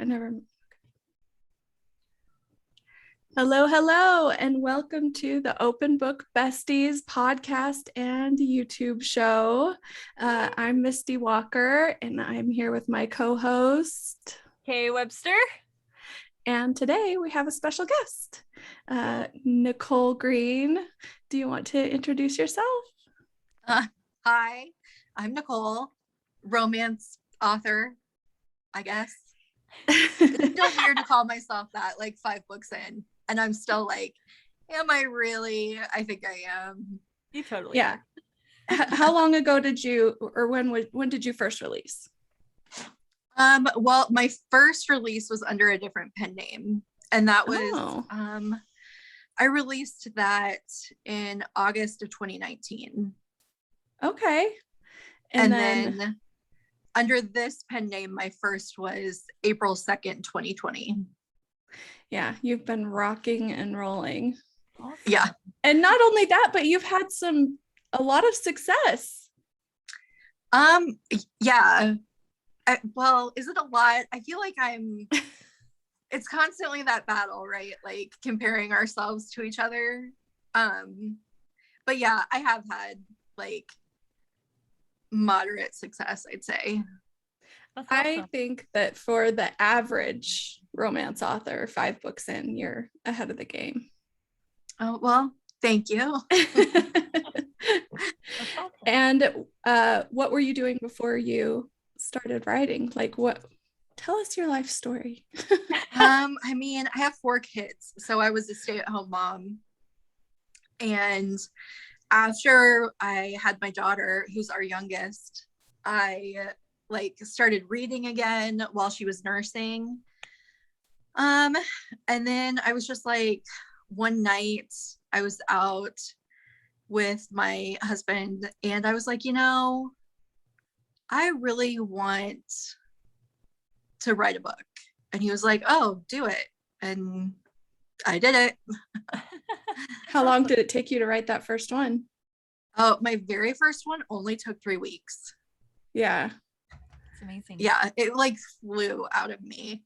I never. Hello, and welcome to the Open Book Besties podcast and YouTube show. I'm Misty Walker, and I'm here with my co-host, Hey, Webster. And today we have a special guest, Nichole Greene. Do you want to introduce yourself? Hi, I'm Nichole, romance author, I guess. It's still weird to call myself that, like 5 books in, and I'm still like, am I really? I think I am. You totally are. How long ago did you, or when did you first release? Well, my first release was under a different pen name, and that was I released that in August of 2019. Okay. And then under this pen name, my first was April 2nd, 2020. Yeah, you've been rocking and rolling. Awesome. Yeah. And not only that, but you've had a lot of success. Yeah. Well, is it a lot? I feel like it's constantly that battle, right? Like comparing ourselves to each other. But yeah, I have had like moderate success, I'd say. That's awesome. I think that for the average romance author, 5 books in, you're ahead of the game. Oh, well, thank you. Awesome. And what were you doing before you started writing? Like tell us your life story. I mean, I have 4 kids, so I was a stay-at-home mom. And after I had my daughter, who's our youngest, I started reading again while she was nursing. And then I was just like, one night I was out with my husband and I was like, I really want to write a book. And he was like, oh, do it. And I did it. How long did it take you to write that first one? Oh, my very first one only took 3 weeks. Yeah. It's amazing. Yeah, it like flew out of me.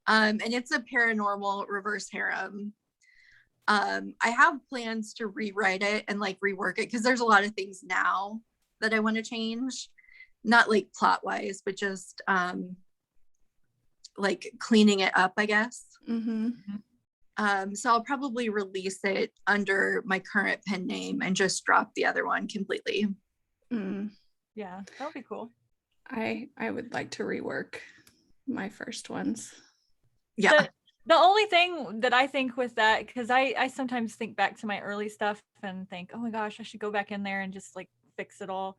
And it's a paranormal reverse harem. I have plans to rewrite it and like rework it because there's a lot of things now that I want to change. Not like plot wise, but just like cleaning it up, I guess. Mm-hmm. So I'll probably release it under my current pen name and just drop the other one completely. Yeah, that would be cool. I would like to rework my first ones. Yeah. The only thing that I think with that, because I sometimes think back to my early stuff and think, oh my gosh, I should go back in there and just like fix it all.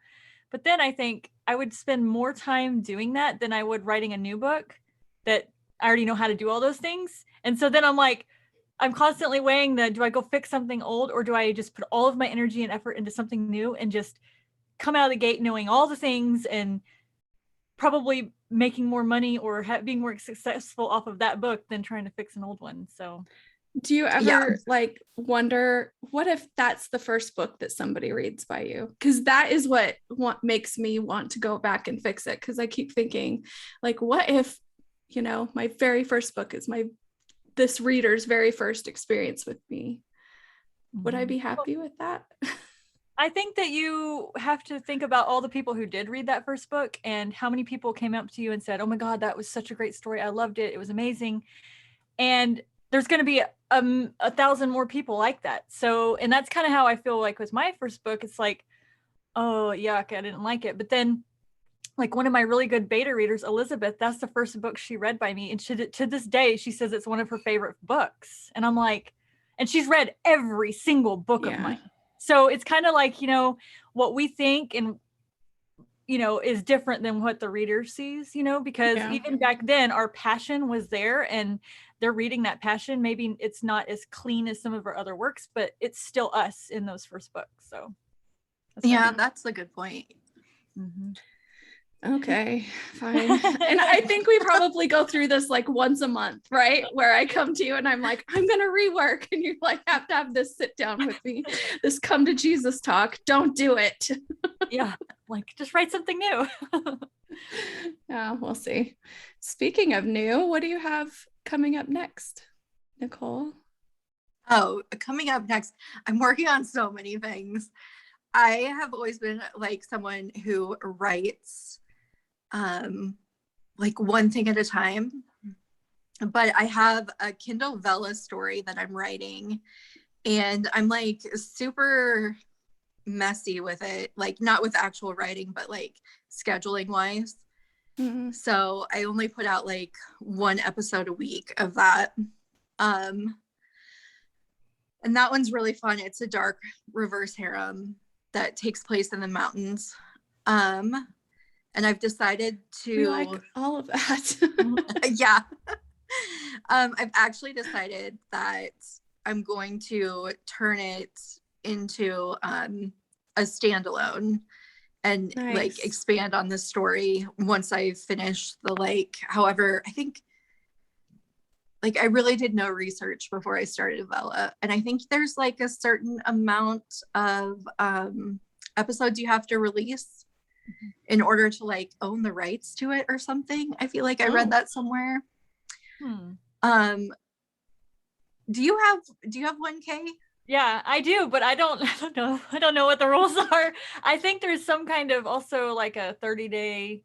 But then I think I would spend more time doing that than I would writing a new book that I already know how to do all those things. And so then I'm like, I'm constantly weighing do I go fix something old or do I just put all of my energy and effort into something new and just come out of the gate knowing all the things and probably making more money or being more successful off of that book than trying to fix an old one. So do you ever like wonder what if that's the first book that somebody reads by you? Because that is what makes me want to go back and fix it. Because I keep thinking like, what if, my very first book is this reader's very first experience with me? Would I be happy with that? I think that you have to think about all the people who did read that first book and how many people came up to you and said, oh my God, that was such a great story. I loved it. It was amazing. And there's going to be 1,000 more people like that. So, and that's kind of how I feel like with my first book. It's like, oh, yuck, I didn't like it. But then like one of my really good beta readers, Elizabeth, that's the first book she read by me. And to this day, she says it's one of her favorite books. And I'm like, and she's read every single book of mine. So it's kind of like, what we think and, is different than what the reader sees, because even back then our passion was there and they're reading that passion. Maybe it's not as clean as some of our other works, but it's still us in those first books. So that's a good point. Mm-hmm. Okay, fine. And I think we probably go through this like once a month, right? Where I come to you and I'm like, I'm going to rework. And you like have to have this sit down with me, this come to Jesus talk. Don't do it. Yeah. like, just write something new. Yeah, we'll see. Speaking of new, what do you have coming up next, Nichole? Oh, coming up next, I'm working on so many things. I have always been like someone who writes like one thing at a time. But I have a Kindle Vella story that I'm writing, and I'm like super messy with it, like not with actual writing, but like scheduling wise. Mm-hmm. So I only put out like one episode a week of that. And that one's really fun. It's a dark reverse harem that takes place in the mountains. And I've decided to We like all of that. yeah. I've actually decided that I'm going to turn it into a standalone and like expand on the story once I finish the like, however, I think like I really did no research before I started Vella. And I think there's like a certain amount of episodes you have to release in order to like own the rights to it or something. I feel like I read that somewhere. Do you have 1K? Yeah, I do, but I don't know what the rules are. I think there's some kind of also like a 30-day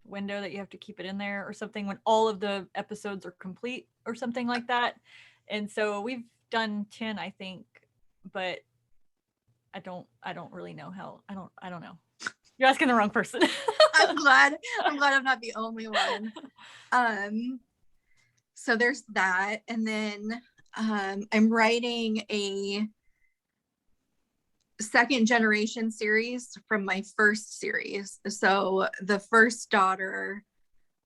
window that you have to keep it in there or something when all of the episodes are complete or something like that. And so we've done 10, I think, but I don't really know how. I don't know. You're asking the wrong person. I'm glad I'm not the only one. So there's that, and then I'm writing a second generation series from my first series. So the first daughter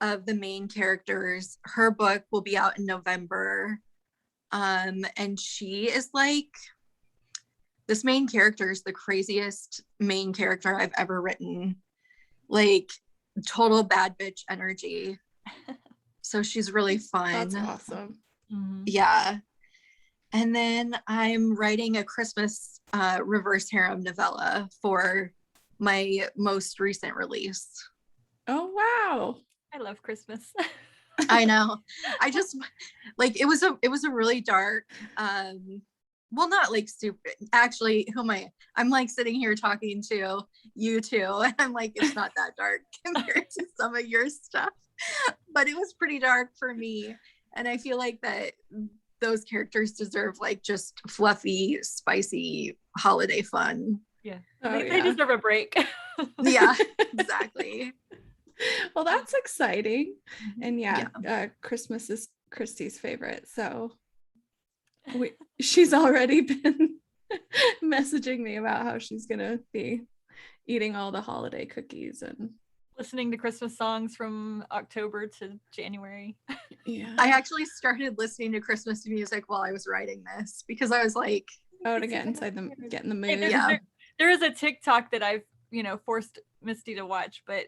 of the main characters, her book will be out in November. And she is like, this main character is the craziest main character I've ever written. Like total bad bitch energy. So she's really fun. That's awesome. Yeah. And then I'm writing a Christmas reverse harem novella for my most recent release. Oh, wow. I love Christmas. I know. I just like, it was a really dark, well, not like super, actually, who am I? I'm like sitting here talking to you two, and I'm like, it's not that dark compared to some of your stuff, but it was pretty dark for me. And I feel like that those characters deserve like just fluffy, spicy holiday fun. Yeah. They deserve a break. Yeah, exactly. Well, that's exciting. And Christmas is Christy's favorite. So she's already been messaging me about how she's going to be eating all the holiday cookies and listening to Christmas songs from October to January. Yeah. I actually started listening to Christmas music while I was writing this because I was like, to get inside them, get in the mood. There is a TikTok that I've, forced Misty to watch, but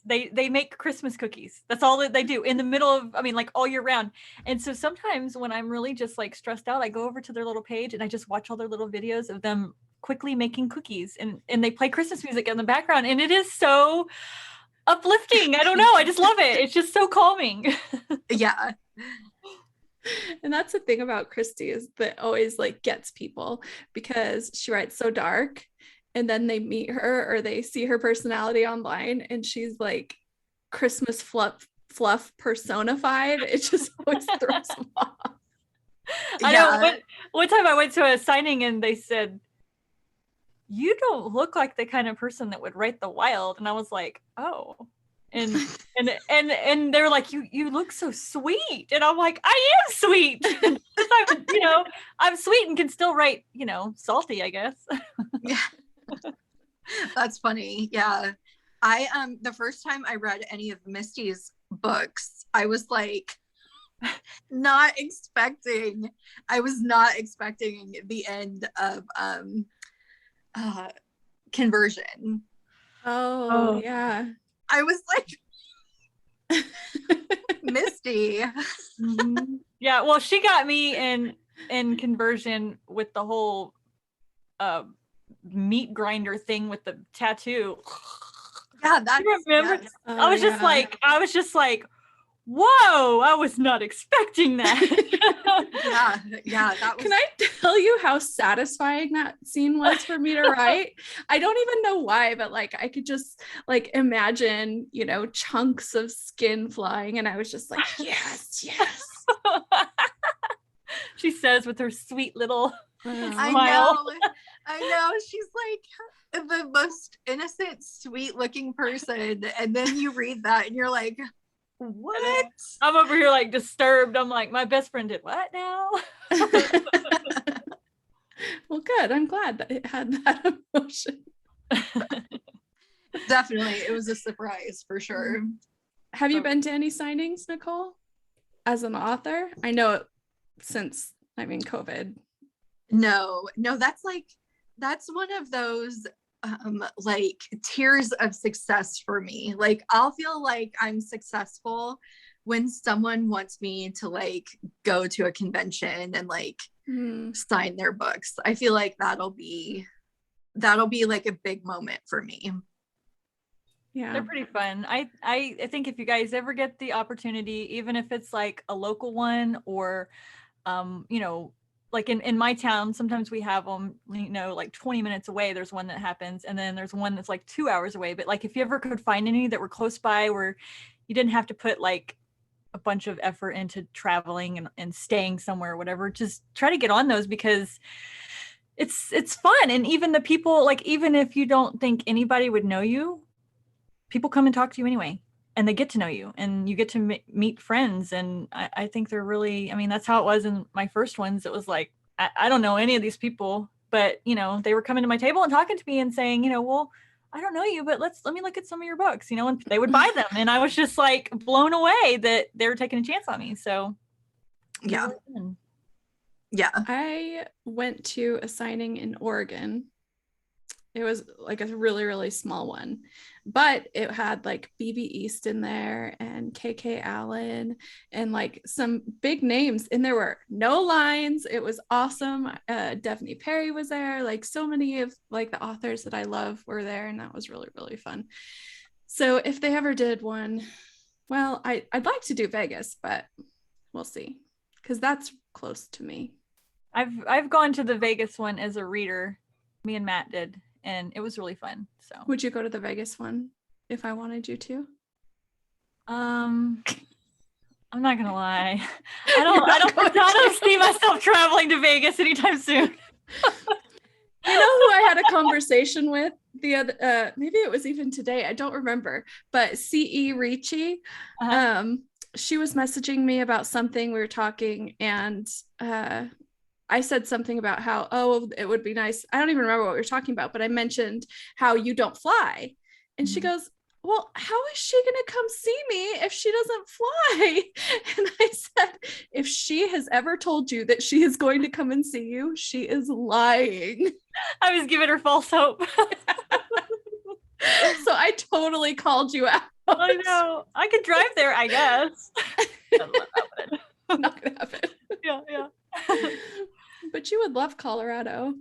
they make Christmas cookies. That's all that they do in the middle of, like all year round. And so sometimes when I'm really just like stressed out, I go over to their little page and I just watch all their little videos of them quickly making cookies, and they play Christmas music in the background, and it is so uplifting. I don't know. I just love it. It's just so calming. Yeah. And that's the thing about Christy is that always like gets people because she writes so dark, and then they meet her or they see her personality online and she's like Christmas fluff personified. It just always throws them off. I know. One time I went to a signing and they said, "You don't look like the kind of person that would write The Wild." And I was like, "Oh." And they're like, you look so sweet. And I'm like, I am sweet. I'm sweet and can still write, salty, I guess. Yeah. That's funny. Yeah. I the first time I read any of Misty's books, I was like I was not expecting the end of Conversion. Oh yeah. I was like, Misty. Mm-hmm. Yeah, well, she got me in Conversion with the whole meat grinder thing with the tattoo. Yeah, that's, you remember? yes. I was just like, whoa, I was not expecting that. yeah, that was. Can I tell you how satisfying that scene was for me to write? I don't even know why, but like I could just like imagine, you know, chunks of skin flying, and I was just like, yes. She says with her sweet little smile. I know. She's like the most innocent, sweet looking person. And then you read that and you're like, what? I'm over here like disturbed. I'm like, my best friend did what now? Well, good. I'm glad that it had that emotion. Definitely. It was a surprise for sure. Have you been to any signings, Nichole, as an author? I know it since, COVID. No, that's one of those like tiers of success for me. Like I'll feel like I'm successful when someone wants me to like go to a convention and like sign their books. I feel like that'll be like a big moment for me. Yeah, they're pretty fun. I think if you guys ever get the opportunity, even if it's like a local one or like in my town, sometimes we have them, like 20 minutes away, there's one that happens. And then there's one that's like 2 hours away. But like, if you ever could find any that were close by where you didn't have to put like a bunch of effort into traveling and staying somewhere or whatever, just try to get on those, because it's fun. And even the people, like, even if you don't think anybody would know you, people come and talk to you anyway. And they get to know you and you get to meet friends. And I think they're really, that's how it was in my first ones. It was like, I don't know any of these people, but, they were coming to my table and talking to me and saying, well, I don't know you, but let me look at some of your books, and they would buy them. And I was just like blown away that they were taking a chance on me. So yeah. I went to a signing in Oregon. It was like a really, really small one, but it had like BB East in there and KK Allen and like some big names, and there were no lines. It was awesome. Devney Perry was there. Like so many of like the authors that I love were there, and that was really, really fun. So if they ever did one, well, I'd like to do Vegas, but we'll see, because that's close to me. I've gone to the Vegas one as a reader. Me and Matt did. And it was really fun. So would you go to the Vegas one if I wanted you to? I'm not gonna lie. I don't see myself traveling to Vegas anytime soon. You know who I had a conversation with the other, maybe it was even today, I don't remember, but C.E. Ricci. She was messaging me about something, we were talking, and I said something about how, it would be nice. I don't even remember what we were talking about, but I mentioned how you don't fly. And she goes, well, how is she going to come see me if she doesn't fly? And I said, if she has ever told you that she is going to come and see you, she is lying. I was giving her false hope. So I totally called you out. I know. I could drive there, I guess. Not gonna happen. Yeah. But you would love Colorado.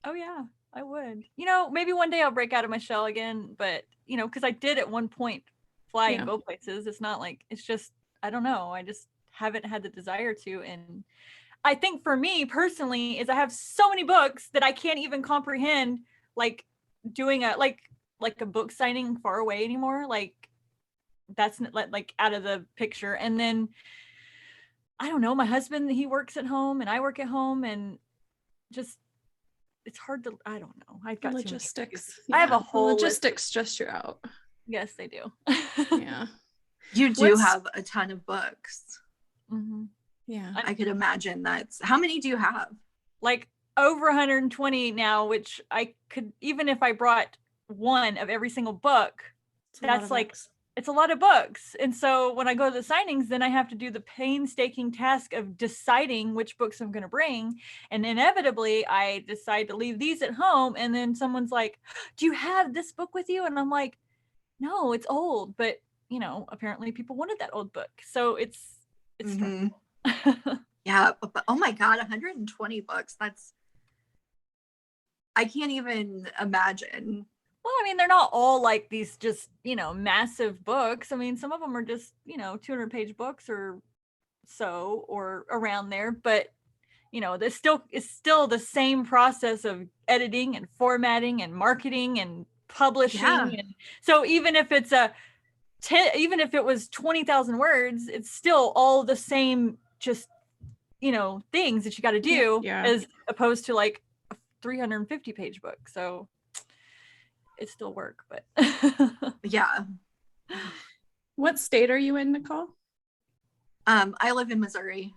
Oh yeah, I would. Maybe one day I'll break out of my shell again, but because I did at one point fly and go places. It's not like, it's just, I don't know. I just haven't had the desire to. And I think for me personally is I have so many books that I can't even comprehend, like doing a book signing far away anymore. Like that's like out of the picture. And then I don't know, my husband, he works at home and I work at home, and just, it's hard to, I don't know. I've got logistics. I have a whole logistics stress you out. Yes, they do. Yeah. You do have a ton of books. Mm-hmm. Yeah. I could imagine how many do you have? Like over 120 now, which I could, even if I brought one of every single book, that's like, it's a lot of books. And so when I go to the signings, then I have to do the painstaking task of deciding which books I'm going to bring. And inevitably I decide to leave these at home. And then someone's like, do you have this book with you? And I'm like, no, it's old. But, apparently people wanted that old book. So it's stressful. Yeah. But, oh my God, 120 books. I can't even imagine. Well, I mean, they're not all like these just, massive books. I mean, some of them are just, 200-page books or so, or around there. But, it's still the same process of editing and formatting and marketing and publishing. Yeah. And so even if it's even if it was 20,000 words, it's still all the same, just, things that you got to do, as opposed to like a 350-page book. So it's still work, but yeah. What state are you in, Nichole? I live in Missouri.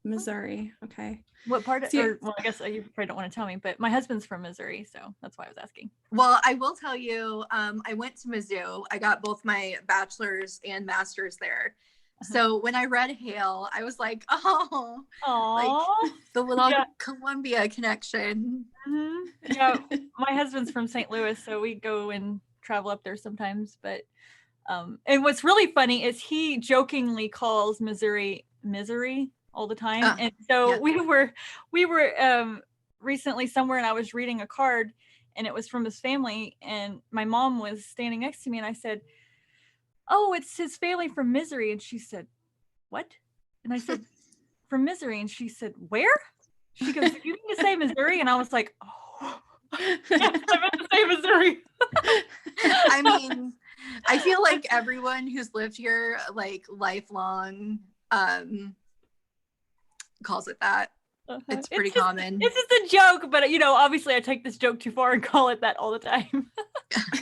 Missouri. Okay. What part well, I guess you probably don't want to tell me, but my husband's from Missouri, so that's why I was asking. Well, I will tell you, I went to Mizzou. I got both my bachelor's and master's there. So when I read Hail, I was like, oh, like the little Columbia connection. Mm-hmm. Yeah, my husband's from St. Louis, so we go and travel up there sometimes. But and what's really funny is he jokingly calls Missouri misery all the time. And so we were recently somewhere, and I was reading a card, and it was from his family, and my mom was standing next to me, and I said, oh, it's his family from Misery. And she said, what? And I said, from Misery. And she said, where? She goes, you mean to say Missouri? And I was like, oh, yes, I meant to say Missouri. I mean, I feel like everyone who's lived here, like lifelong, calls it that. It's pretty common. It's just a joke, but obviously I take this joke too far and call it that all the time.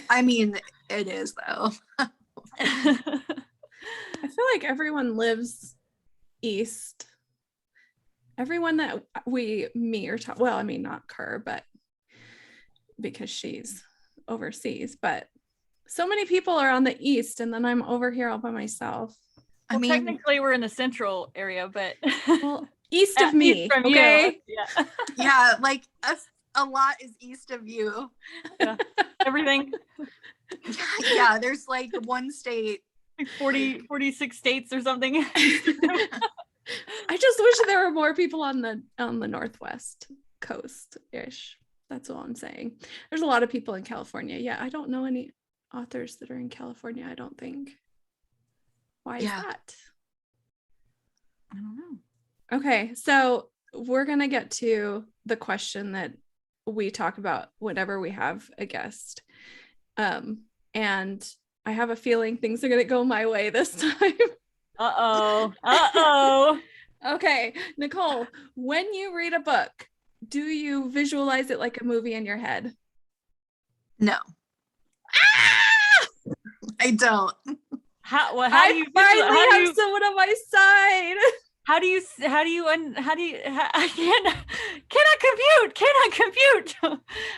I mean, it is though. I feel like everyone lives east. Everyone that we meet or talk, well, I mean, not Kerr, but because she's overseas, but so many people are on the east, and then I'm over here all by myself. I mean, technically we're in the central area, but well, east of me, from okay? You. Yeah. Yeah, like a lot is east of you. Yeah. Everything. Yeah, there's like one state, like 46 states or something. I just wish there were more people on the northwest coast ish. That's all I'm saying. There's a lot of people in California. Yeah, I don't know any authors that are in California, I don't think. Why is that? I don't know. Okay, so we're gonna get to the question that we talk about whenever we have a guest. And I have a feeling things are gonna go my way this time. Uh-oh. Okay, Nichole, when you read a book, do you visualize it like a movie in your head? No. I don't. How do you finally have someone on my side? I cannot compute.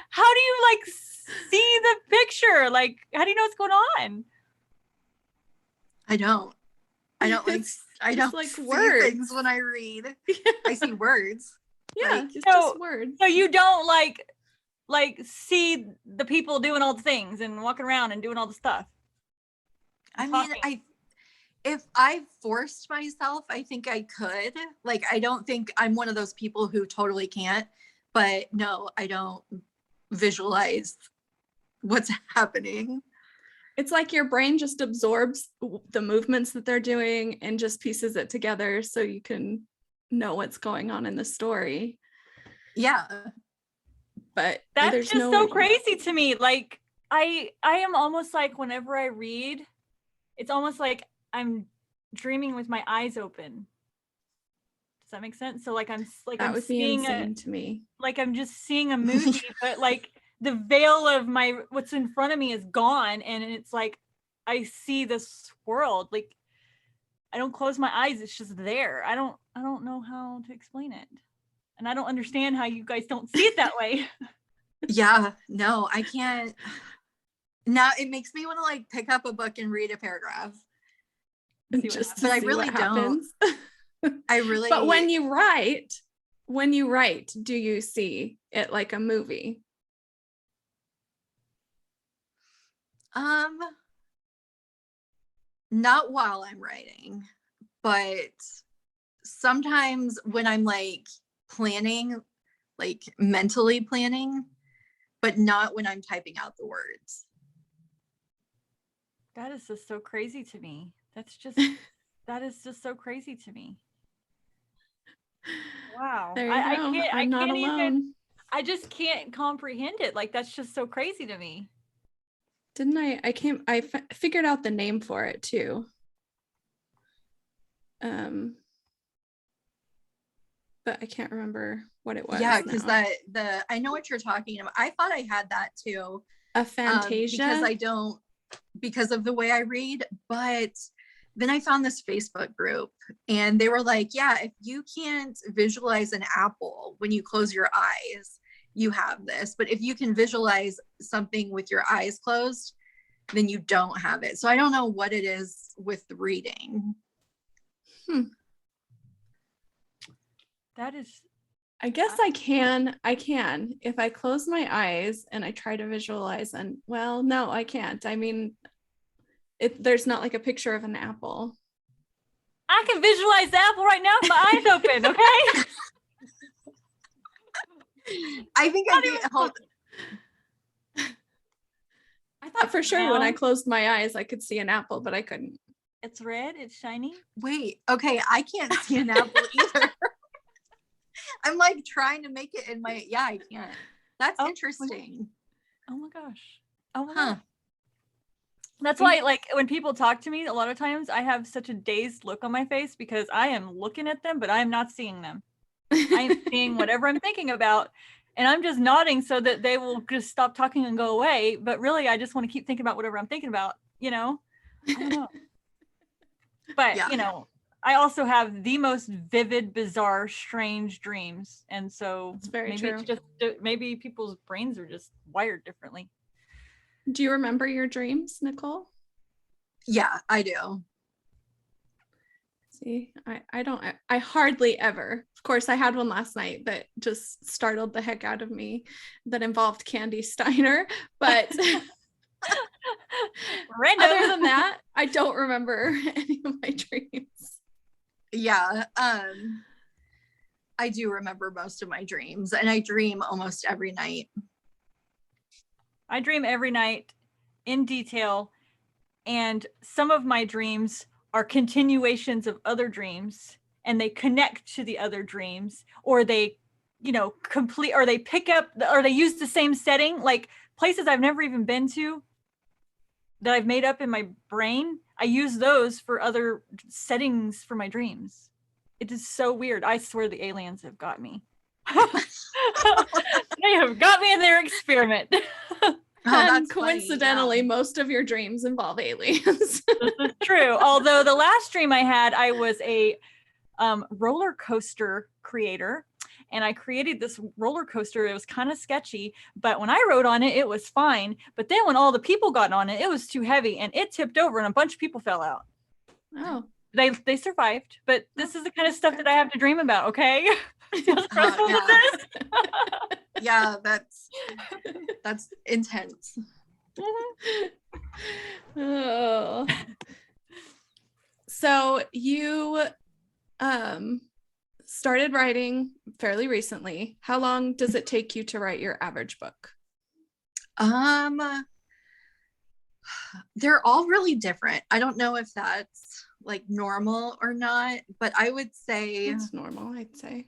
How do you like see the picture? Like, how do you know what's going on? I don't like see words. things when I read. I see words. Yeah, it's just words. So you don't like see the people doing all the things and walking around and doing all the stuff. I mean, if I forced myself, I think I could. Like, I don't think I'm one of those people who totally can't, but no, I don't visualize what's happening. It's like your brain just absorbs the movements that they're doing and just pieces it together so you can know what's going on in the story. Yeah. But that's just so crazy to me. Like, I am almost like, whenever I read, it's almost like I'm dreaming with my eyes open. Does that make sense? So like I'm seeing to me. Like I'm just seeing a movie, but like the veil of what's in front of me is gone, and it's like I see this world. Like I don't close my eyes, it's just there. I don't know how to explain it. And I don't understand how you guys don't see it that way. Yeah, no, I can't. Now it makes me want to like pick up a book and read a paragraph. But I really don't. But when you write, do you see it like a movie? Not while I'm writing, but sometimes when I'm like planning, like mentally planning, but not when I'm typing out the words. That is just so crazy to me. That is just so crazy to me. Wow. There you go. I'm not alone. I just can't comprehend it. Like, that's just so crazy to me. Didn't I figured out the name for it too. But I can't remember what it was. Yeah, because I know what you're talking about. I thought I had that too. A Fantasia. Because of the way I read, but then I found this Facebook group and they were like, yeah, if you can't visualize an apple when you close your eyes, you have this. But if you can visualize something with your eyes closed, then you don't have it. So I don't know what it is with reading. That is, I guess I can. If I close my eyes and I try to visualize, and well, no, I can't. I mean, there's not like a picture of an apple. I can visualize the apple right now with my eyes open, okay? I think I thought for sure when I closed my eyes, I could see an apple, but I couldn't. It's red, it's shiny. Wait, okay, I can't see an apple either. I'm like trying to make it in my, I can't. That's interesting. Oh my gosh. Oh my gosh. That's why, like, when people talk to me, a lot of times I have such a dazed look on my face because I am looking at them, but I am not seeing them. I am seeing whatever I'm thinking about, and I'm just nodding so that they will just stop talking and go away. But really, I just want to keep thinking about whatever I'm thinking about, I don't know. But, I also have the most vivid, bizarre, strange dreams. And so it's very maybe true. It's just, maybe people's brains are just wired differently. Do you remember your dreams, Nichole? Yeah, I do. See, I don't, I hardly ever. Of course, I had one last night that just startled the heck out of me that involved Candy Steiner. But other than that, I don't remember any of my dreams. Yeah, I do remember most of my dreams, and I dream almost every night. I dream every night in detail, and some of my dreams are continuations of other dreams, and they connect to the other dreams, or they, complete, or they pick up, or they use the same setting, like places I've never even been to that I've made up in my brain. I use those for other settings for my dreams. It is so weird. I swear the aliens have got me. They have got me in their experiment. And coincidentally, most of your dreams involve aliens. This is true. Although the last dream I had, I was a roller coaster creator. And I created this roller coaster. It was kind of sketchy, but when I rode on it, it was fine. But then when all the people got on it, it was too heavy and it tipped over and a bunch of people fell out. Oh. They survived, but this is the kind of stuff that I have to dream about, okay? Yeah, that's intense. Oh. So you started writing fairly recently. How long does it take you to write your average book? They're all really different. I don't know if that's like normal or not, but I would say it's normal, I'd say.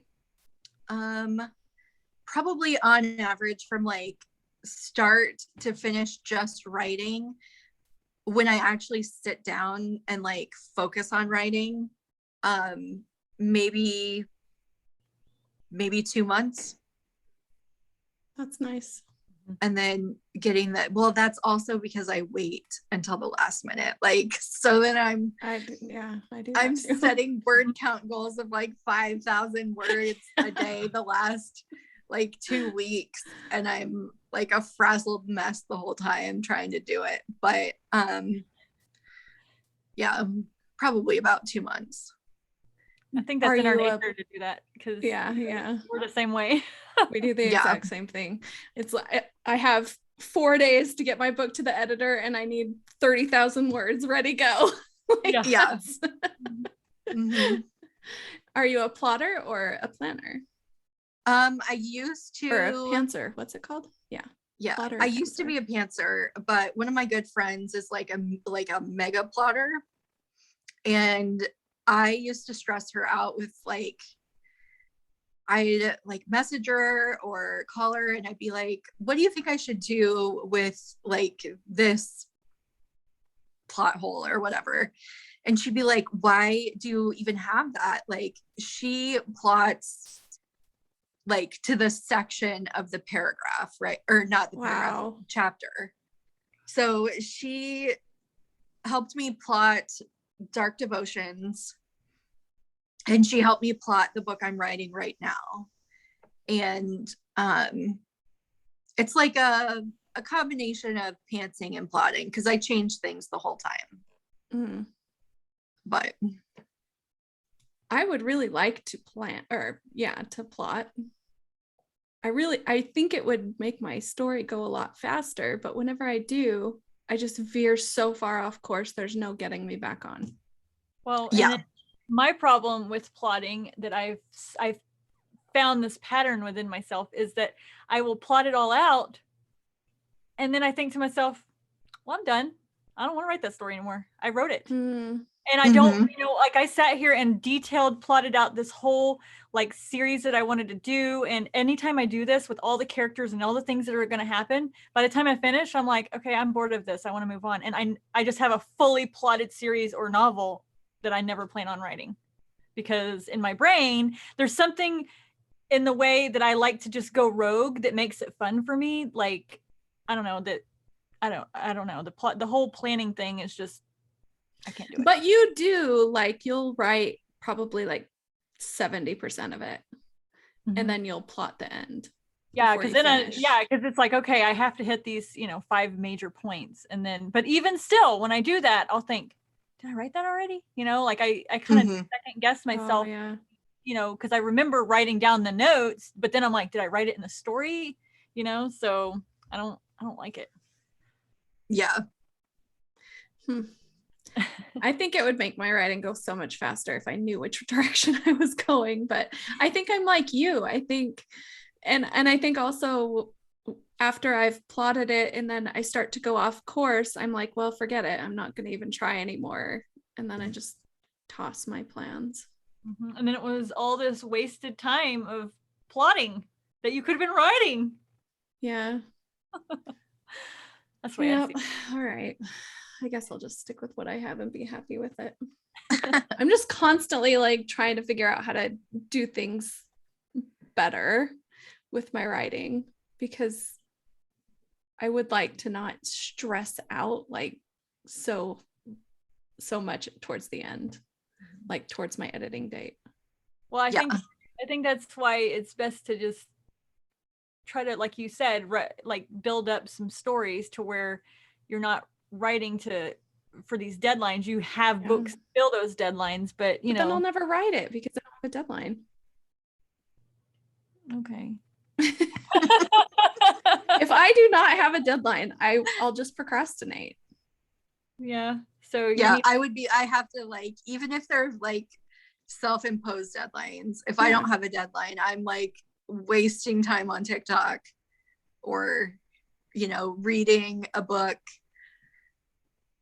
Probably on average from like start to finish just writing, when I actually sit down and like focus on writing, maybe 2 months. That's nice. And then getting that, well, that's also because I wait until the last minute. Like, so then I do. I'm setting word count goals of like 5,000 words a day the last like 2 weeks. And I'm like a frazzled mess the whole time trying to do it. But yeah, probably about 2 months. I think that's in our nature to do that, because we're the same way. We do the exact same thing. It's like I have 4 days to get my book to the editor and I need 30,000 words ready to go. Yes. Mm-hmm. Are you a plotter or a planner? I used to. Or a pantser. What's it called? Yeah. Yeah, Plotter, I used to be a pantser, but one of my good friends is like a mega plotter, and I used to stress her out with like, I'd like message her or call her and I'd be like, what do you think I should do with like this plot hole or whatever? And she'd be like, why do you even have that? Like, she plots like to the section of the paragraph, right? Or not the paragraph, chapter. So she helped me plot Dark Devotions, and she helped me plot the book I'm writing right now. And it's like a combination of pantsing and plotting, because I change things the whole time. Mm. But I would really like to to plot. I think it would make my story go a lot faster, but whenever I do, I just veer so far off course, there's no getting me back on. Well, yeah. My problem with plotting that I've found this pattern within myself is that I will plot it all out, and then I think to myself, well, I'm done. I don't want to write that story anymore. I wrote it. And I don't, like I sat here and plotted out this whole like series that I wanted to do. And anytime I do this with all the characters and all the things that are going to happen, by the time I finish, I'm like, okay, I'm bored of this. I want to move on. And I just have a fully plotted series or novel that I never plan on writing, because in my brain, there's something in the way that I like to just go rogue that makes it fun for me. Like, I don't know, the whole planning thing is just, I can't do it. But you do, like, you'll write probably like 70% of it, and then you'll plot the end. Yeah, because because it's like, okay, I have to hit these 5 major points, and then, but even still, when I do that, I'll think, did I write that already? Like I kind of second guess myself. Because I remember writing down the notes, but then I'm like, did I write it in the story? So I don't like it. Yeah. I think it would make my writing go so much faster if I knew which direction I was going, but I think I'm like you. I think, and I think also after I've plotted it and then I start to go off course, I'm like, well, forget it. I'm not going to even try anymore. And then I just toss my plans. And then it was all this wasted time of plotting that you could have been writing. Yeah. That's what I see. All right. I guess I'll just stick with what I have and be happy with it. I'm just constantly like trying to figure out how to do things better with my writing, because I would like to not stress out like so much towards the end, like towards my editing date. Well, I think that's why it's best to just try to, like you said, like build up some stories to where you're not writing for these deadlines. You have books to fill those deadlines, but then I'll never write it because I don't have a deadline. Okay. If I do not have a deadline, I'll just procrastinate. Yeah. So I have to, like, even if they're like self-imposed deadlines, if I don't have a deadline, I'm like wasting time on TikTok or reading a book.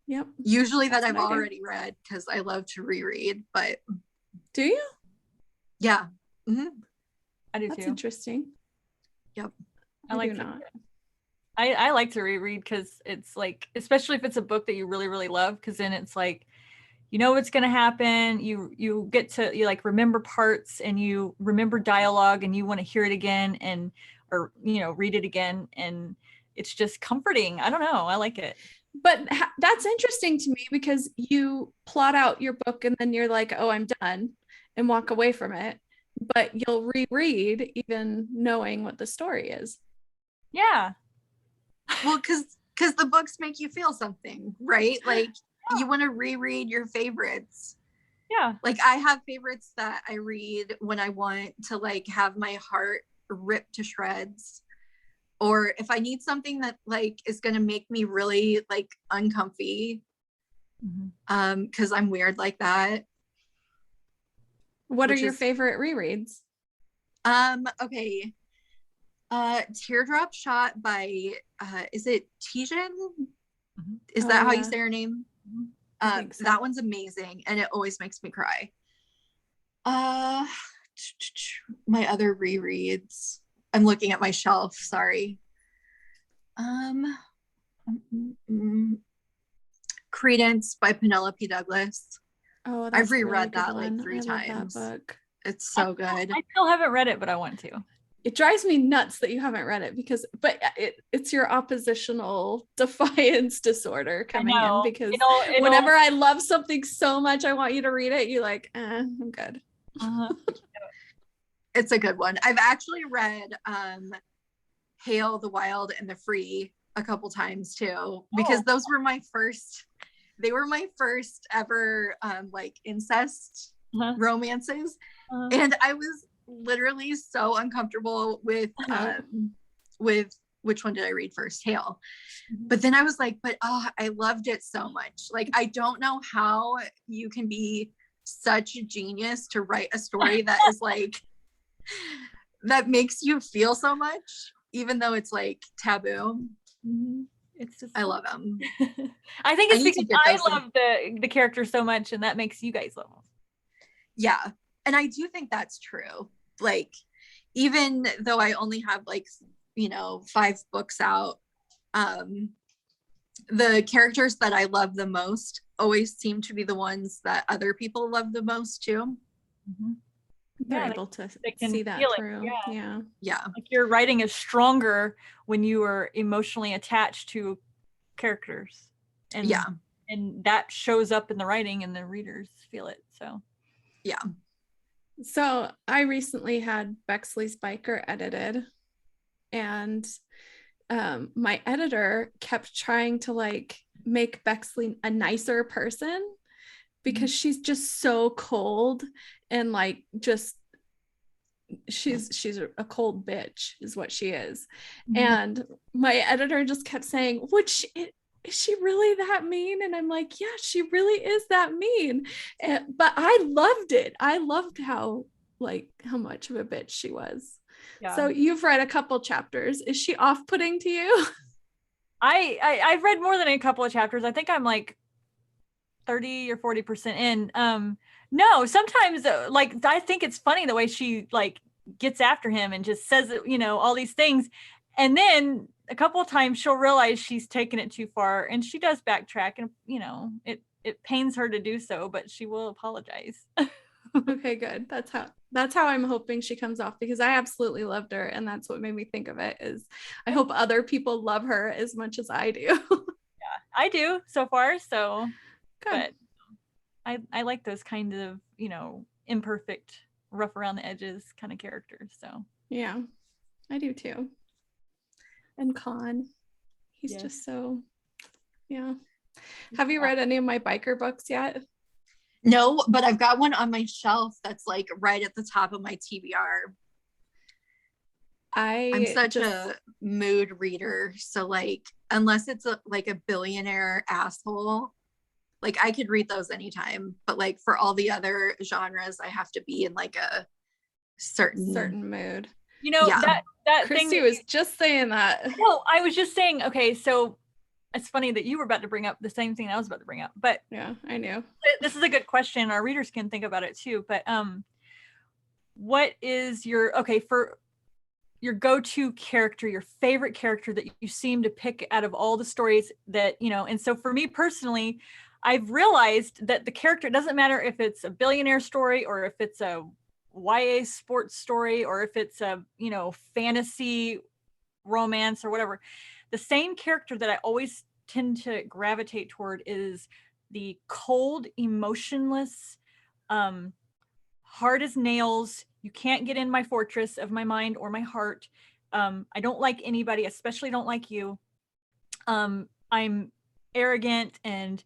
Yep. Usually that I've already read, because I love to reread. But do you? Yeah. I do. That's too. Interesting. Yep. I like to. I like to reread, because it's like, especially if it's a book that you really, really love, because then it's like, what's going to happen. You get to, like remember parts, and you remember dialogue, and you want to hear it again, or read it again. And it's just comforting. I don't know. I like it. But that's interesting to me, because you plot out your book and then you're like, oh, I'm done, and walk away from it. But you'll reread even knowing what the story is. Yeah. Well, because the books make you feel something, right? Like you want to reread your favorites. Yeah. Like I have favorites that I read when I want to like have my heart ripped to shreds, or if I need something that like is going to make me really like uncomfy, because I'm weird like that. What are your favorite rereads? Okay. Teardrop Shot by is it Tijan? Mhm. Is that how you say her name? I think so. That one's amazing and it always makes me cry. My other rereads. I'm looking at my shelf, sorry. Credence by Penelope Douglas. Oh, I've that's a reread really good that like one. 3 I love times. that book. It's so good. I still haven't read it, but I want to. It drives me nuts that you haven't read it but it's your oppositional defiance disorder coming in, because whenever I love something so much I want you to read it, you're like, I'm good. It's a good one. I've actually read Hail the Wild and the Free a couple times too, because those were my first ever like incest romances. And I was literally so uncomfortable with which one did I read first? Hail. But then I was like, I loved it so much. Like, I don't know how you can be such a genius to write a story that is like that makes you feel so much, even though it's like taboo. It's just, I love them. I think it's because I love the character so much, and that makes you guys love them. Yeah, and I do think that's true. Like, even though I only have like 5 books out, the characters that I love the most always seem to be the ones that other people love the most too. They're able to see that through. Yeah. Like, your writing is stronger when you are emotionally attached to characters, and that shows up in the writing, and the readers feel it. So I recently had Bexley's Biker edited, and my editor kept trying to like make Bexley a nicer person, because she's just so cold and like just she's a cold bitch is what she is. And my editor just kept saying, is she really that mean? And I'm like, yeah, she really is that mean. But I loved it. I loved how much of a bitch she was. So you've read a couple chapters. Is she off-putting to you? I've read more than a couple of chapters. I think I'm like 30 or 40% in. No, sometimes like I think it's funny the way she like gets after him and just says all these things, and then a couple of times she'll realize she's taken it too far, and she does backtrack, and it pains her to do so, but she will apologize. Okay, good. That's how I'm hoping she comes off, because I absolutely loved her, and that's what made me think of it. Is I hope other people love her as much as I do. Yeah, I do so far. So good. But I like those kind of imperfect, rough around the edges kind of characters. So yeah, I do too. And Con, he's just so Have you read any of my biker books yet? No, but I've got one on my shelf that's like right at the top of my TBR. I'm such a mood reader, so like unless it's like a billionaire asshole, like I could read those anytime, but like for all the other genres I have to be in like a certain mood. That Christy thing was just saying that. No, I was just saying, okay, so it's funny that you were about to bring up the same thing I was about to bring up, but yeah, I knew. This is a good question. Our readers can think about it too, but what is for your go-to character, your favorite character that you seem to pick out of all the stories that, and so for me personally, I've realized that the character, it doesn't matter if it's a billionaire story or if it's a YA sports story or if it's a, fantasy romance or whatever, the same character that I always tend to gravitate toward is the cold, emotionless, hard as nails. You can't get in my fortress of my mind or my heart. I don't like anybody, especially don't like you. I'm arrogant and,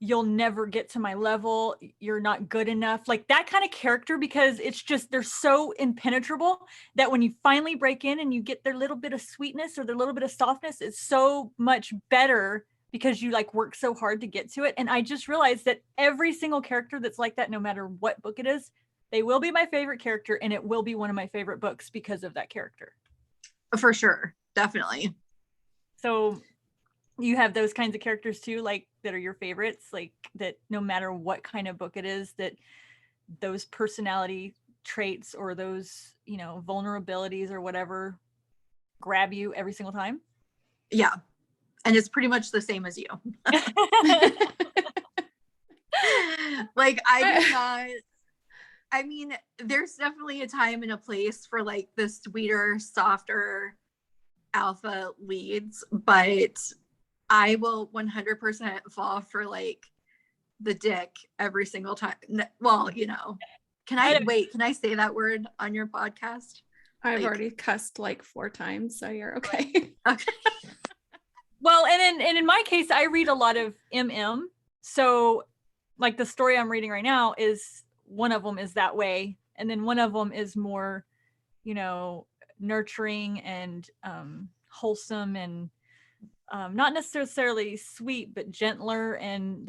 you'll never get to my level. You're not good enough. Like that kind of character, because it's just, they're so impenetrable that when you finally break in and you get their little bit of sweetness or their little bit of softness, it's so much better because you like work so hard to get to it. And I just realized that every single character that's like that, no matter what book it is, they will be my favorite character and it will be one of my favorite books because of that character. For sure. Definitely. So you have those kinds of characters too, like that are your favorites, like that no matter what kind of book it is, that those personality traits or those, you know, vulnerabilities or whatever grab you every single time? Yeah. And it's pretty much the same as you. Like, I do not, I mean, there's definitely a time and a place for like the sweeter, softer alpha leads, but I will 100% fall for like the dick every single time. Well, you know, can I say that word on your podcast? I've already cussed like 4 times, so you're okay. Okay. Well, and in my case, I read a lot of so like the story I'm reading right now is one of them is that way, and then one of them is more, you know, nurturing and wholesome and not necessarily sweet, but gentler, and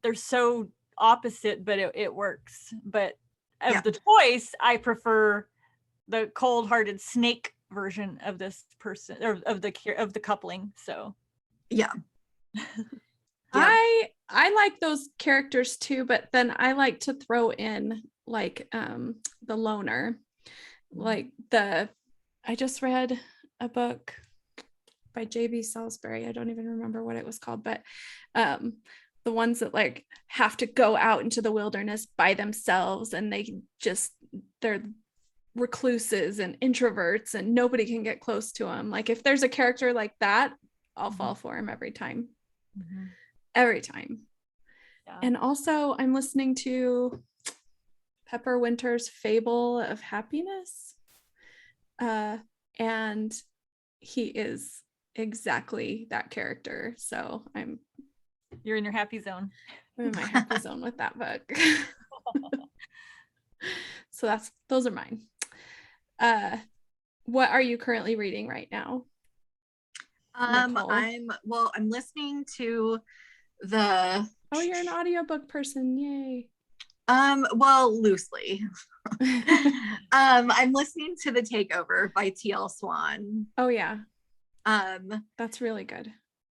they're so opposite, but it works. But of the choice, I prefer the cold-hearted snake version of this person, or of the coupling. So yeah. I like those characters too, but then I like to throw in like the loner. Like I just read a book by J.B. Salisbury. I don't even remember what it was called, but the ones that like have to go out into the wilderness by themselves, and they're recluses and introverts and nobody can get close to them. Like if there's a character like that, I'll fall for him every time. Every time. Yeah. And also I'm listening to Pepper Winter's Fable of Happiness, and he is exactly that character, so you're in your happy zone. I'm in my happy zone with that book. So those are mine. What are you currently reading right now? I'm listening to you're an audiobook person. Yay. Well, loosely. I'm listening to The Takeover by T.L. Swan. Oh yeah. That's really good.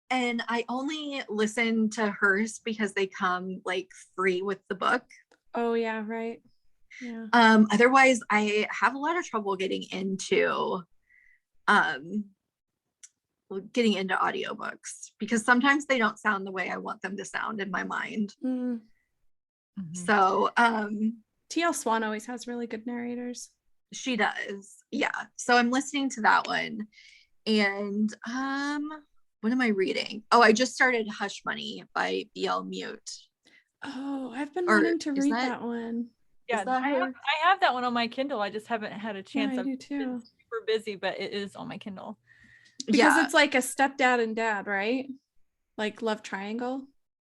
And I only listen to hers because they come like free with the book. Oh yeah, right. Yeah. Otherwise I have a lot of trouble getting into audiobooks because sometimes they don't sound the way I want them to sound in my mind. So T.L. Swan always has really good narrators. She does. Yeah. So I'm listening to that one. And what am I reading? Oh, I just started Hush Money by B.L. Mute. Oh, I've been wanting to read that one. Yeah, I have that one on my Kindle. I just haven't had a chance. Yeah, I do too. Been super busy, but it is on my Kindle. Because it's like a stepdad and dad, right? Like love triangle.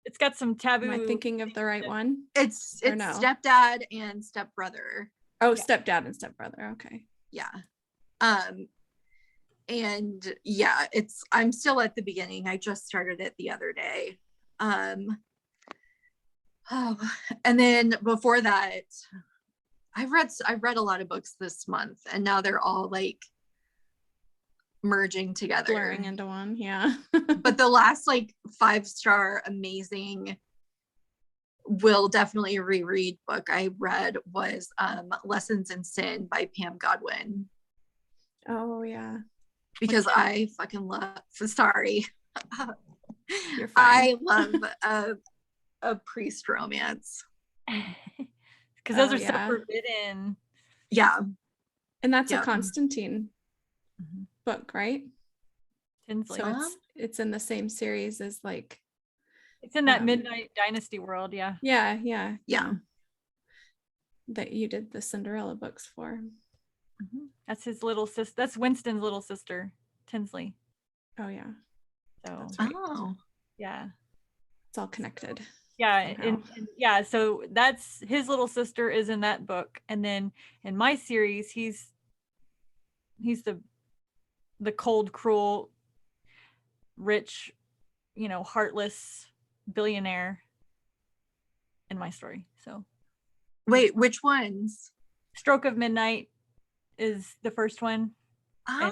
It's got some taboo. Am I thinking of the right one? It's stepdad and stepbrother. Oh, yeah. Stepdad and stepbrother. Okay. Yeah. And yeah, I'm still at the beginning. I just started it the other day. And then before that, I've read a lot of books this month, and now they're all like merging together, blurring into one. Yeah. But the last like 5-star amazing, will definitely reread book I read was Lessons in Sin by Pam Godwin. Oh yeah. Because I fucking love, sorry. You're fine. I love a priest romance. Because those are so forbidden. Yeah. And that's a Constantine book, right? Tinsley. So it's in the same series as like. It's in that Midnight Dynasty world, yeah. Yeah. That you did the Cinderella books for. That's his little sister. That's Winston's little sister, Tinsley. Oh yeah. So. Right. Oh. Yeah. It's all connected. Yeah, and yeah. So that's his little sister is in that book, and then in my series, he's the cold, cruel, rich, heartless billionaire in my story. So. Wait, which ones? Stroke of Midnight is the first one. Oh.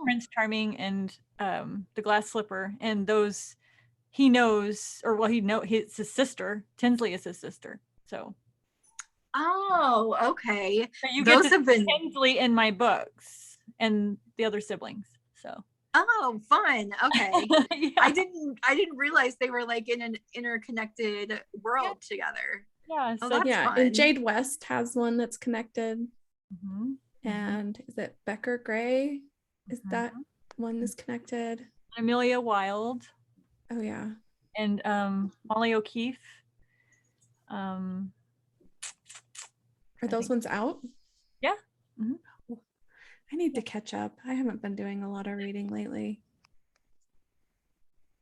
Prince Charming and The Glass Slipper, and those he knows, or well, it's his sister. Tinsley is his sister. So. Oh, okay. So you Those get to have been Tinsley in my books and the other siblings. So. Oh, fun. Okay. Yeah. I didn't realize they were like in an interconnected world together. Yeah. Oh, So that's fun. And Jade West has one that's connected. Mm-hmm. And is it Becker Gray? Is that one that's connected? Amelia Wilde. Oh yeah. And Molly O'Keefe. Are those ones out? Yeah. Mm-hmm. I need to catch up. I haven't been doing a lot of reading lately.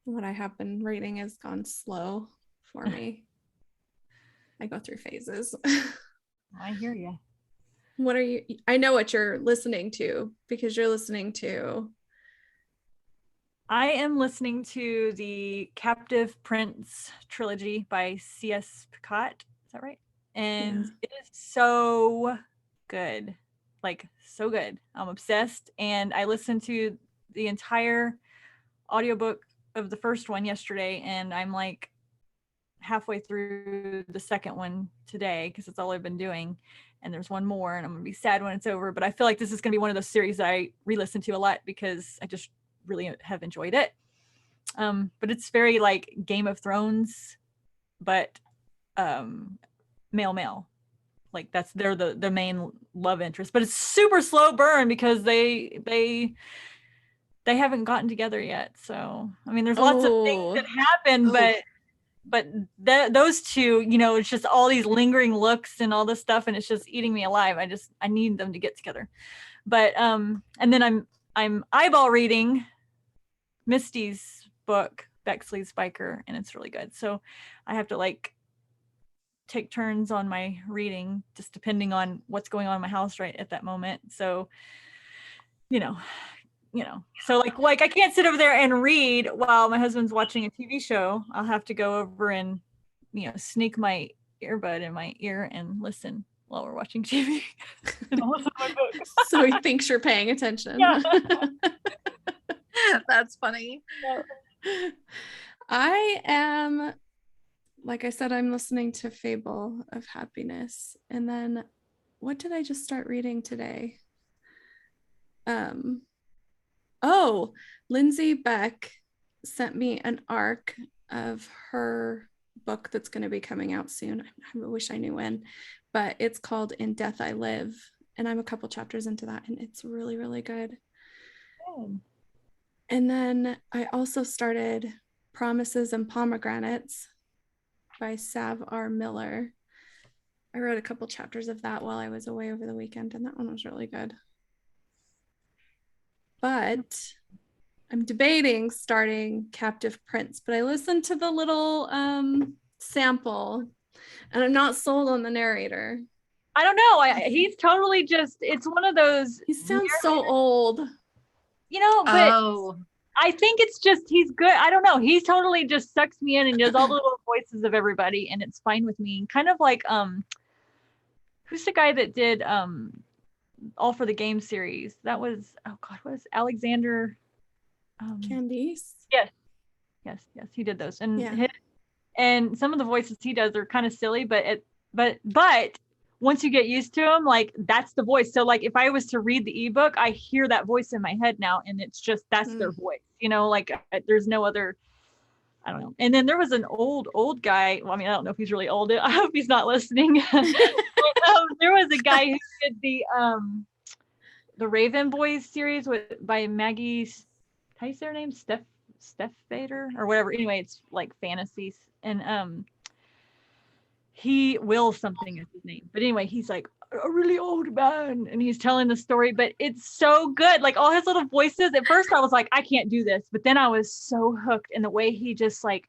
What I have been reading has gone slow for me. I go through phases. I hear you. What are you? I know what you're listening to because you're listening to. I am listening to the Captive Prince trilogy by C.S. Picot. Is that right? And it is so good. Like, so good. I'm obsessed. And I listened to the entire audiobook of the first one yesterday, and I'm like halfway through the second one today because that's all I've been doing. And there's one more, and I'm gonna be sad when it's over. But I feel like this is gonna be one of those series that I re-listen to a lot because I just really have enjoyed it. But it's very like Game of Thrones, but male. Like they're the main love interest. But it's super slow burn because they haven't gotten together yet. So I mean, there's lots of things that happen, but those two, you know, it's just all these lingering looks and all this stuff, and it's just eating me alive. I need them to get together. But and then I'm eyeball reading Misty's book, Bexley's Spiker, and it's really good. So I have to like take turns on my reading, just depending on what's going on in my house right at that moment. So, you know, so like I can't sit over there and read while my husband's watching a TV show. I'll have to go over and, you know, sneak my earbud in my ear and listen while we're watching TV. And I'll listen to my book. So he thinks you're paying attention. Yeah. That's funny. I am, like I said, I'm listening to Fable of Happiness. And then what did I just start reading today? Lindsay Beck sent me an arc of her book that's going to be coming out soon. I wish I knew when, but it's called In Death I Live. And I'm a couple chapters into that, and it's really, really good. Oh. And then I also started Promises and Pomegranates by Sav R. Miller. I read a couple chapters of that while I was away over the weekend, and that one was really good. But I'm debating starting Captive Prince, but I listened to the little sample, and I'm not sold on the narrator. I don't know. He's totally just, it's one of those. He sounds so old. You know, but I think it's just, he's good. I don't know. He totally just sucks me in and does all the little voices of everybody, and it's fine with me. Kind of like, who's the guy that did All for the Game series? That was, what was Alexander? Candice? Yes, he did those. And and some of the voices he does are kind of silly, but once you get used to them, like that's the voice. So like if I was to read the ebook, I hear that voice in my head now, and it's just, that's their voice, you know, like there's no other, I don't know. And then there was an old guy. Well, I mean, I don't know if he's really old. I hope he's not listening. But, there was a guy who did the Raven Boys series by Maggie, how do you say her name? Steph Vader or whatever. Anyway, it's like fantasies, and he Will something is his name. But anyway, he's like a really old man, and he's telling the story, but it's so good. Like all his little voices. At first I was like, I can't do this, but then I was so hooked in the way he just like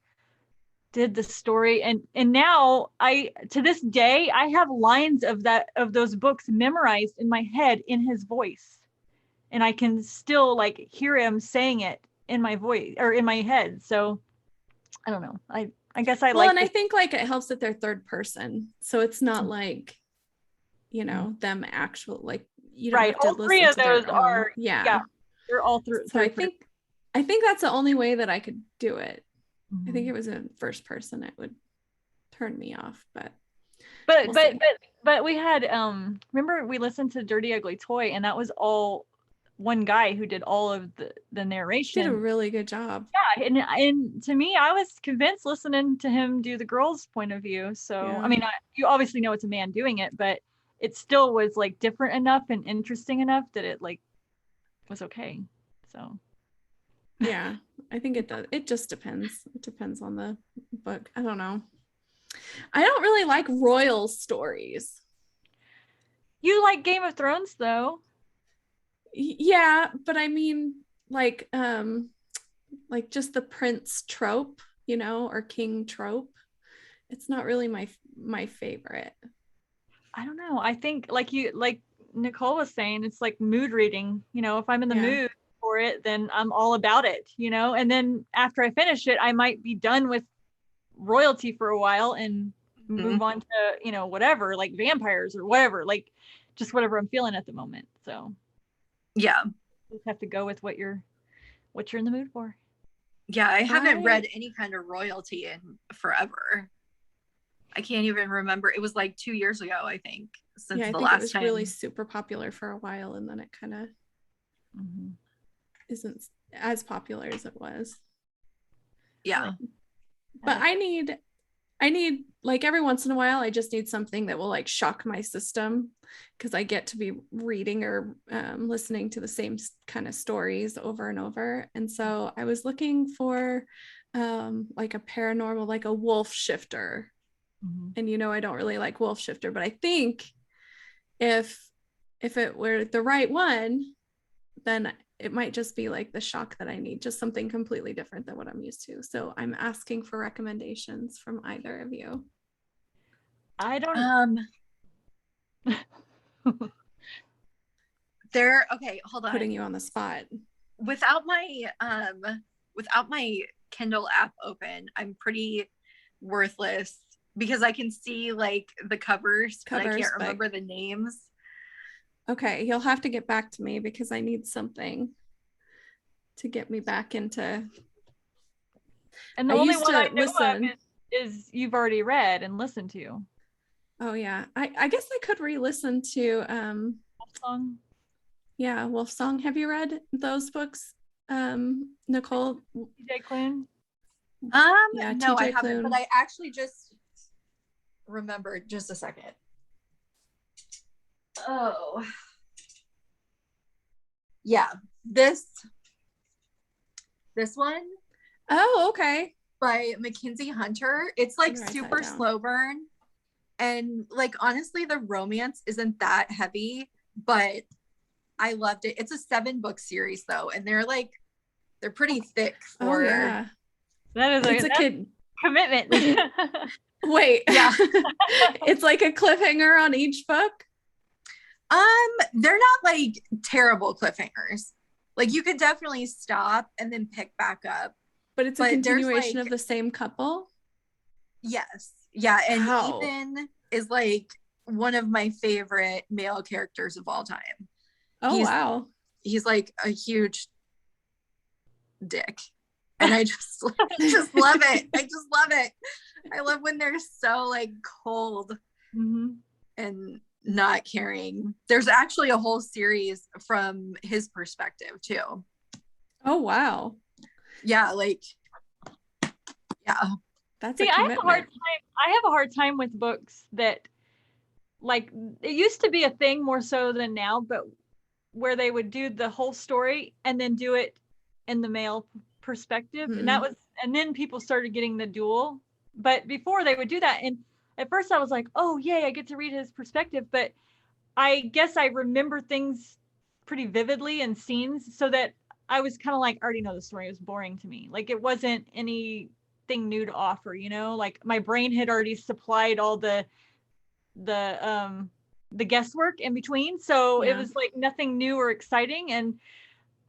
did the story. And now to this day, I have lines of those books memorized in my head in his voice. And I can still like hear him saying it in my voice or in my head. So I don't know. I guess I like. And I think like it helps that they're third person. So it's not like, you know, them actual, like you don't have to all listen three of to their those are own. Yeah. They're all through. So I think that's the only way that I could do it. Mm-hmm. I think it was in first person, it would turn me off, but we had remember we listened to Dirty Ugly Toy, and that was all one guy who did all of the narration. Did a really good job. Yeah, and to me, I was convinced listening to him do the girl's point of view. So yeah. I mean, you obviously know it's a man doing it, but it still was like different enough and interesting enough that it like was okay. So yeah, I think it does. It just depends. It depends on the book. I don't know. I don't really like royal stories. You like Game of Thrones though. Yeah, but I mean like just the prince trope, you know, or king trope. It's not really my favorite. I don't know. I think like Nichole was saying, it's like mood reading. You know, if I'm in the mood for it, then I'm all about it, you know, and then after I finish it, I might be done with royalty for a while and move on to, you know, whatever, like vampires or whatever, like just whatever I'm feeling at the moment. So yeah, you just have to go with what you're in the mood for. Yeah, I haven't read any kind of royalty in forever. I can't even remember. It was like 2 years ago, I think, since the last time. It was really super popular for a while, and then it kind of isn't as popular as it was. Yeah. But I need like every once in a while, I just need something that will like shock my system, because I get to be reading or listening to the same kind of stories over and over. And so I was looking for like a paranormal, like a wolf shifter. And you know, I don't really like wolf shifter, but I think if it were the right one, then it might just be like the shock that I need, just something completely different than what I'm used to. So I'm asking for recommendations from either of you. I don't okay, hold on. Putting you on the spot. Without my Kindle app open, I'm pretty worthless because I can see like the covers but I can't remember the names. Okay, you'll have to get back to me because I need something to get me back into. And the only one I know of is you've already read and listened to. Oh yeah, I guess I could re-listen to Wolfsong. Yeah, Wolfsong. Have you read those books, Nichole? TJ Klune? Yeah, no, I haven't, but I actually just remembered. Just a second. Oh, yeah, this one. Oh, okay. By Mackenzie Hunter. It's like super slow burn, and like honestly, the romance isn't that heavy, but I loved it. It's a 7-book series though, and they're pretty thick for. Oh, yeah. That is a kid commitment. Wait, yeah, it's like a cliffhanger on each book. They're not like terrible cliffhangers. Like you could definitely stop and then pick back up. But it's a continuation of the same couple? Yes. Yeah. And Ethan is like one of my favorite male characters of all time. Oh, wow. He's like a huge dick. And I just love it. I just love it. I love when they're so like cold and not caring. There's actually a whole series from his perspective too. Oh wow. Yeah, that's I have a hard time with books that like it used to be a thing more so than now, but where they would do the whole story and then do it in the male perspective. And then people started getting the dual, but before they would do that, and at first I was like, oh yay, I get to read his perspective, but I guess I remember things pretty vividly and scenes, so that I was kind of like, I already know the story. It was boring to me. Like it wasn't anything new to offer, you know, like my brain had already supplied all the guesswork in between. So it was like nothing new or exciting. And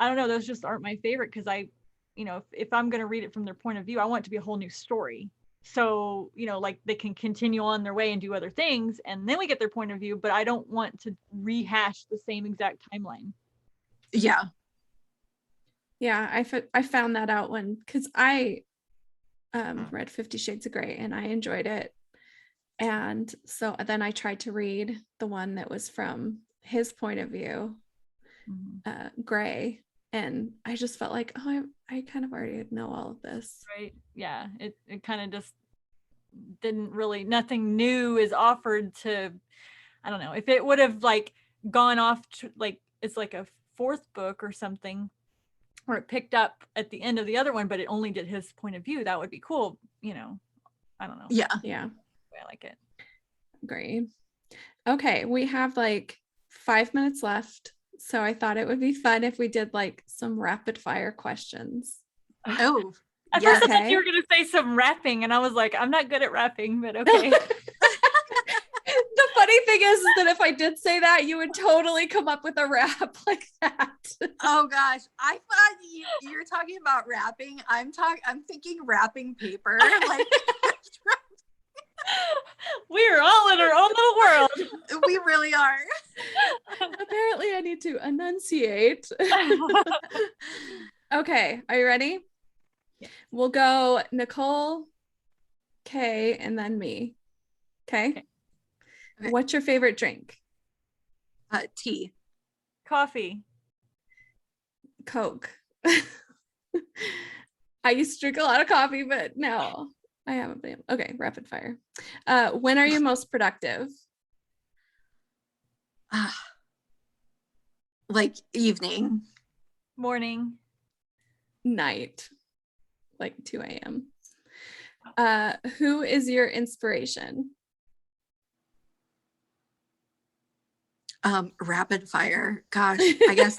I don't know, those just aren't my favorite, because I, you know, if I'm going to read it from their point of view, I want it to be a whole new story. So, you know, like they can continue on their way and do other things, and then we get their point of view, but I don't want to rehash the same exact timeline. Yeah. Yeah, I found that out because I read 50 Shades of Grey and I enjoyed it. And so then I tried to read the one that was from his point of view, Grey. And I just felt like, oh, I kind of already know all of this. Right. Yeah. It kind of just didn't really, nothing new is offered to, I don't know, if it would have like gone off to like, it's like a fourth book or something, or it picked up at the end of the other one, but it only did his point of view, that would be cool. You know, I don't know. Yeah. I like it. Great. Okay. We have like 5 minutes left. So I thought it would be fun if we did like some rapid fire questions. Oh, at first I thought you were going to say some rapping, and I was like, I'm not good at rapping, but okay. The funny thing is that if I did say that, you would totally come up with a rap like that. Oh gosh, I thought you're talking about rapping. I'm thinking wrapping paper. Like we're all in our own little world. We really are. Apparently, I need to enunciate. Okay, are you ready? Yeah. We'll go Nichole, Kay, and then me. Okay. What's your favorite drink? Tea. Coffee. Coke. I used to drink a lot of coffee, but no, I haven't been. Okay, rapid fire. When are you most productive? Like evening. Morning. Night. Like 2 a.m. Who is your inspiration? Rapid fire. Gosh, I guess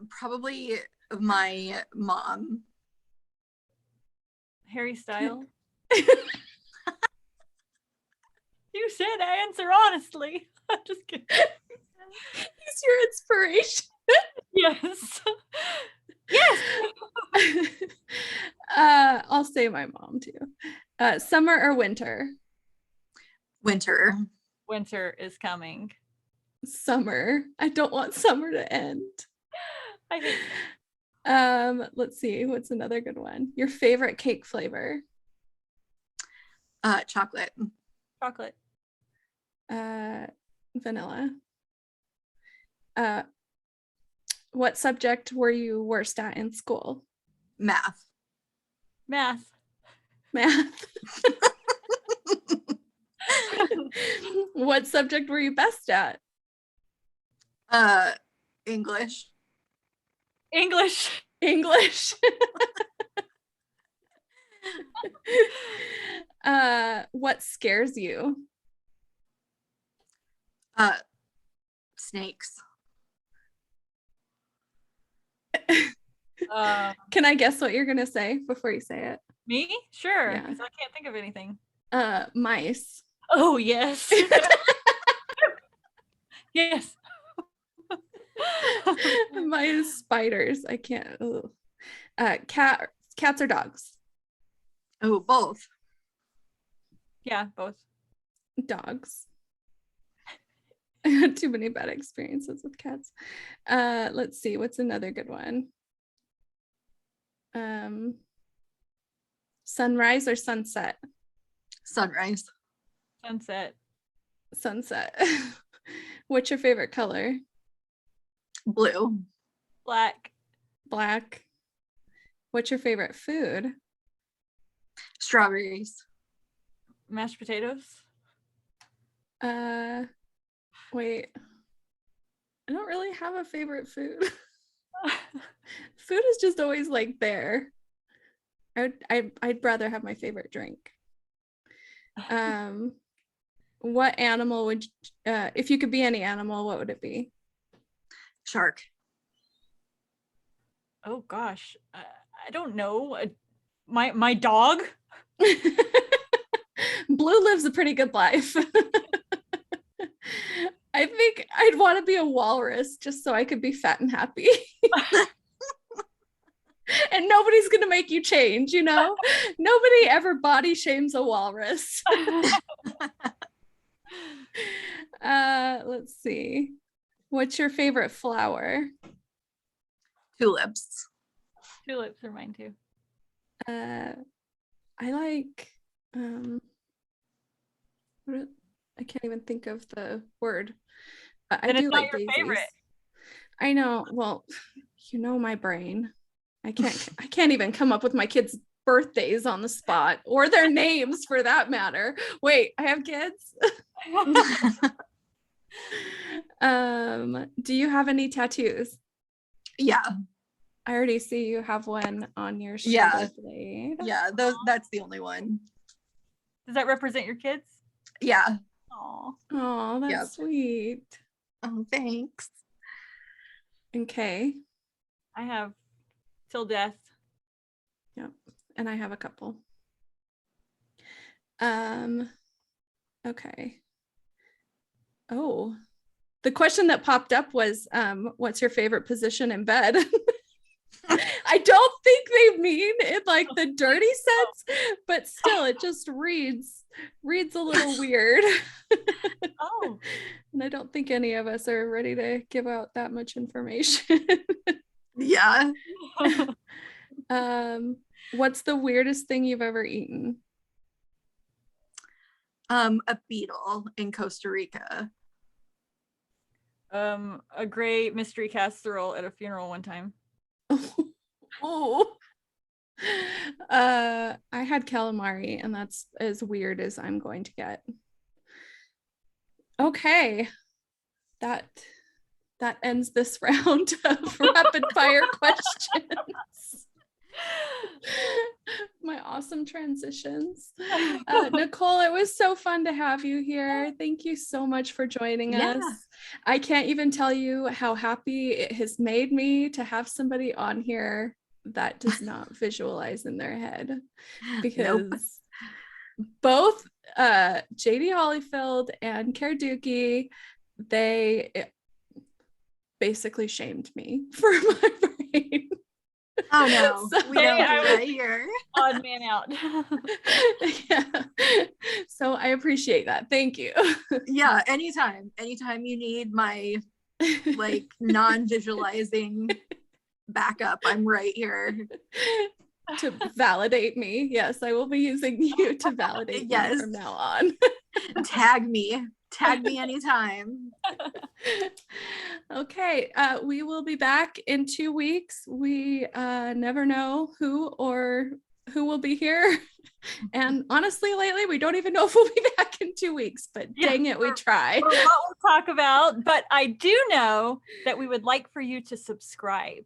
probably my mom. Harry Styles. You said answer honestly. I'm just kidding. He's your inspiration. Yes. Yes. I'll say my mom too. Summer or winter? Winter. Winter is coming. Summer. I don't want summer to end. I hate let's see. What's another good one? Your favorite cake flavor? Chocolate. Chocolate. Vanilla. What subject were you worst at in school? Math. Math. What subject were you best at? English. What scares you? Snakes. Can I guess what you're gonna say before you say it? Me? Sure. Yeah. Because I can't think of anything. Mice. Oh yes. Yes. Mice, spiders. I can't. Cats or dogs? Oh, both. Yeah, both. Dogs. I had too many bad experiences with cats. Let's see. What's another good one? Sunrise or sunset? Sunrise. Sunset. What's your favorite color? Blue. Black. What's your favorite food? Strawberries. Mashed potatoes. Wait. I don't really have a favorite food. Food is just always like there. I'd rather have my favorite drink. What animal would if you could be any animal, what would it be? Shark. Oh gosh, I don't know. My dog. Blue lives a pretty good life. I think I'd want to be a walrus just so I could be fat and happy. And nobody's gonna make you change, you know? Nobody ever body shames a walrus. Let's see. What's your favorite flower? Tulips. Tulips are mine too. I like I can't even think of the word. I do like daisies. Favorite. I know. Well, you know my brain. I can't even come up with my kids' birthdays on the spot or their names for that matter. Wait, I have kids. Do you have any tattoos? Yeah. I already see you have one on your shoulder blade. Yeah, that's the only one. Does that represent your kids? Yeah. Oh, that's sweet. Oh, thanks. Okay. I have till death. Yep. And I have a couple. Okay. Oh, the question that popped up was, what's your favorite position in bed? I don't think they mean in like the dirty sense, but still it just reads a little weird. Oh. And I don't think any of us are ready to give out that much information. Yeah. What's the weirdest thing you've ever eaten? A beetle in Costa Rica. A great mystery casserole at a funeral one time. Oh. I had calamari, and that's as weird as I'm going to get. Okay. That ends this round of rapid fire questions. My awesome transitions. Nichole, it was so fun to have you here. Thank you so much for joining us. I can't even tell you how happy it has made me to have somebody on here that does not visualize in their head, because both JD Hollyfield and Kerduki, they basically shamed me for my brain. Oh no, so, we don't do that here. Odd man out. Yeah. So I appreciate that. Thank you. Yeah, anytime you need my like non-visualizing backup, I'm right here. To validate me. Yes, I will be using you to validate me from now on. Tag me anytime. Okay, we will be back in 2 weeks. We never know who will be here, and honestly lately we don't even know if we'll be back in 2 weeks, but dang it, we try. What we'll talk about, but I do know that we would like for you to subscribe.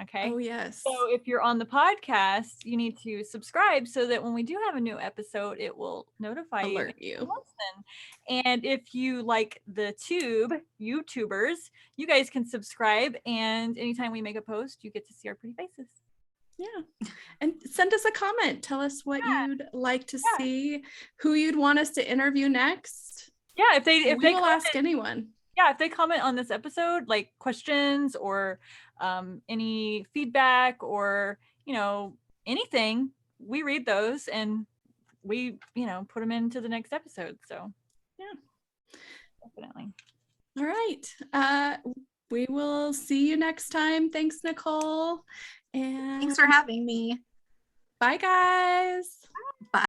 Okay. Oh yes. So if you're on the podcast, you need to subscribe so that when we do have a new episode, it will notify you. And if you like the YouTubers, you guys can subscribe, and anytime we make a post, you get to see our pretty faces. Yeah. And send us a comment. Tell us what you'd like to see, who you'd want us to interview next. Yeah, if they will ask anyone. Yeah, if they comment on this episode, like questions or any feedback or, anything, we read those and we, put them into the next episode. So yeah, definitely. All right. We will see you next time. Thanks, Nichole. And thanks for having me. Bye, guys. Bye.